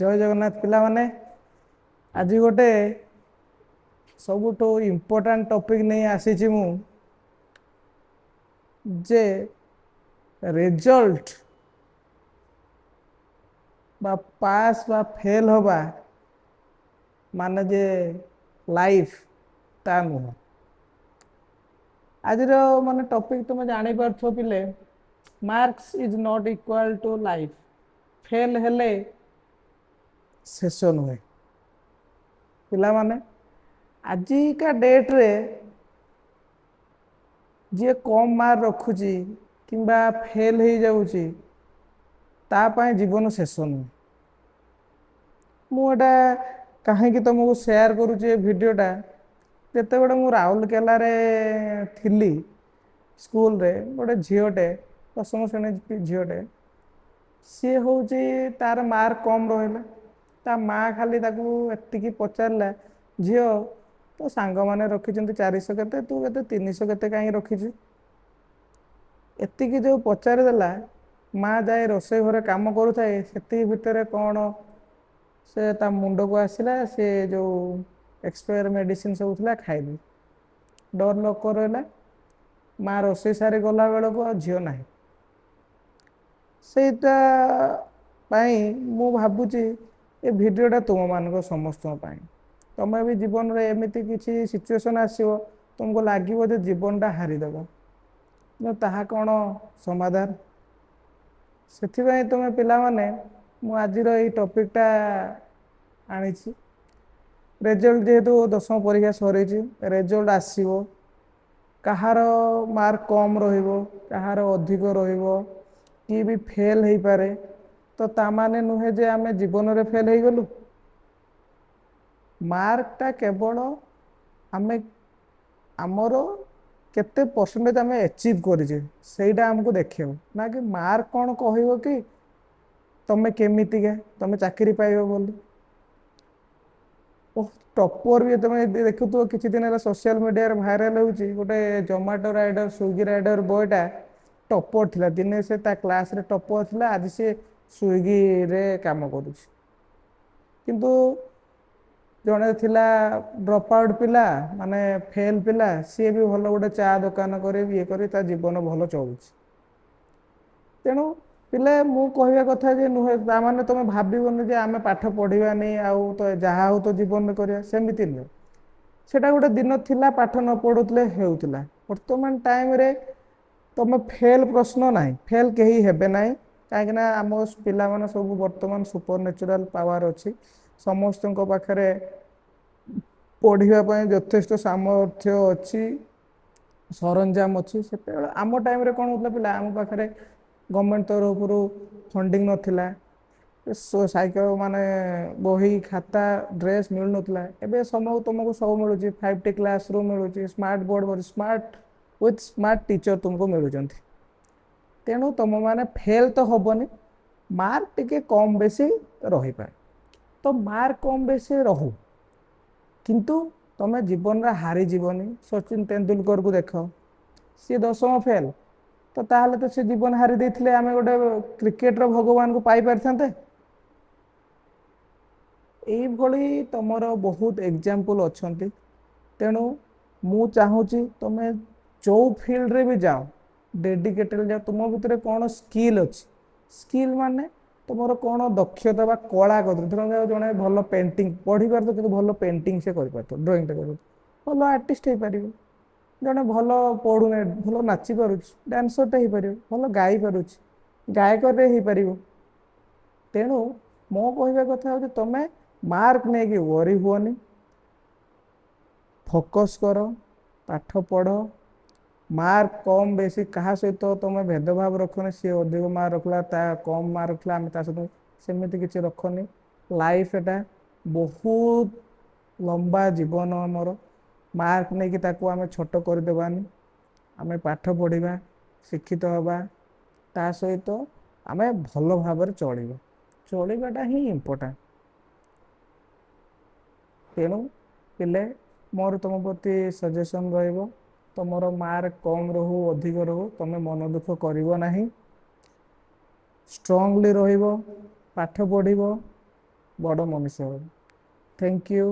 जय जगन्नाथ पिला माने आज गोटे सबुठ इम्पोर्टाट टॉपिक नहीं आसी मु जे रिजल्ट बा पास बा फेल होबा माने जे लाइफ ता नुह आज माने टॉपिक तुम जानी पारथो पिले marks is not equal to life fail हेले शेष नुहे पिला माने आजिका डेट रे जी कम मार्क रखुची किंबा फेल हो जाऊची तापाई जीवन शेष नुहे मुझा कहीं तुमको शेयर करुचे भिडटा जिते बड़े मु राउरकेला थी स्कूल रे गोटे झीटे 10वीं श्रेणी झीटे सी हूँ तार मार्क कम रहा ता माँ खाली एति पचारा झील तो सांग मैंने रखी 400 केते तू के 300 केते कहीं रखीचु एतिकी जो पचारिदेला माँ जाए रोसे घरे कम करुए से भितर कौन से ता मुंड को आसला से जो एक्सपायर मेडिसिन सब था खाइली डर लोक रहा माँ रोसे सारी गला बेलू आ झील ना सेटा मु भावुची ए भिडटा तुम मान समस्त तुम्हें भी जीवन में एमती किसी सिचुएशन आसो तुमको लगे जीवनटा हारिदेव ताहा कौन समाधान से तुम्हें पिला माने मु आज टॉपिकटा आनी रेजल्ट जेहेतु 10वीं परीक्षा सरी रेजल्ट आसो कहार मार्क कम रहार अधिक कि भी फेल हो पारे तो तामाने नुहे जे आमे जीवन में फेल हो गलु मार्कटा केवल आमे आमर केते परसेंटेज आम एचिव करें आमको देखो ना कि मार्क कौन कह कि तुम्हें केमितिका तुम्हें चाकरी पाइब बोली टॉपर भी तुम देखु किसी दिन सोशल मीडिया भाइराल होची गोटे जोमेटो राइडर स्विगी राइडर बॉयटा टॉपर थिला दिने से ता क्लास रे टॉपर थिला आज से स्विगी रे काम करुची किंतु जड़े थिला ड्रॉप आउट पिला माने फेल पिला सी भी भल गोटे चा दुकान करे ये करे ता जीवन भल चलुची तेणु पिले मु कहवा कथा जे नुहे ताने तुम भावन जे आम पाठ पढ़ानी आउ तो जहाँ हो तो जीवन में करवा सेमती नुहे सेटा गोटे दिन थिला पाठ न पढ़ुले होता वर्तमान टाइम रे तुम फेल प्रश्न ना फेल कहीं हेबे ना कहीं आम पिला माने सब वर्तमान सुपर नेचुरल पावर अच्छी समस्त पाखे पढ़ाई यथेष्ट सामर्थ्य अच्छी सरंजाम अच्छी से आम टाइम रे कौन होता पिला आम पाखे गवर्नमेंट तरफ फंडिंग नथिला साइकेल माने बही खाता ड्रेस मिल नथिला एबे समय तुमको सब मिलूँ 5T क्लासरूम मिलूँ smart board smart with smart teacher तुमको मिलुं तेणु तुम माने फेल तो हेनी मार्क टिके कम बेसी रही पाए तो मार्क कम बेसी रहू किंतु तुम जीवन में हारी जीवनी सचिन तेंदुलकर को देख सी 10वीं फेल तो ताहले तो से जीवन हारी देथिले आमे गोटे क्रिकेटर भगवान को पाई पारथांते एई भली तमर बहुत एग्जांपल अछंती तेणु मु चाहूची तुमे जो फील्ड रे भी जाओ डेडिकेटेड जाओ तुम भितर कौन स्किल अच्छी स्किल माने तुम कौन दक्षता बा कला कर जड़े भल पेंटिंग पढ़ी पार तो भल पेंटिंग से कर ड्रॉइंग कर भल आर्टिस्ट हो पार जड़े भल पढ़ुने भल नाची पारुच डांसरटे हो पार भल गाई पारुच गायक हो पार तेणु मो कहवा कथा हूँ तुम्हें मार्क नहीं कि वरी हुअनी फोकस कर पाठ पढ़ मार्क कम बेसी कहा सहित तुम भेदभाव रखनी सी अधिक मार्क रखला ता कम मार्क रखला आम सहित सेमती किसी रखनी लाइफ एटा बहुत लंबा जीवन आमर मार्क नहीं कि आम छोट करदेवानी आम पाठ पढ़ा शिक्षित हवा ता सहित आम भल भाव चलवाटा ही इम्पोर्टाट तेणु पिले मोर तुम प्रति सजेसन रहिबो तुमर मार्क कम रहू अधिक रहू तुम मन दुख करिवो नाही स्ट्रांगली रहिबो पाठ पढ़िबो ବଡ଼ ମଣିଷ ହେବ। Thank you.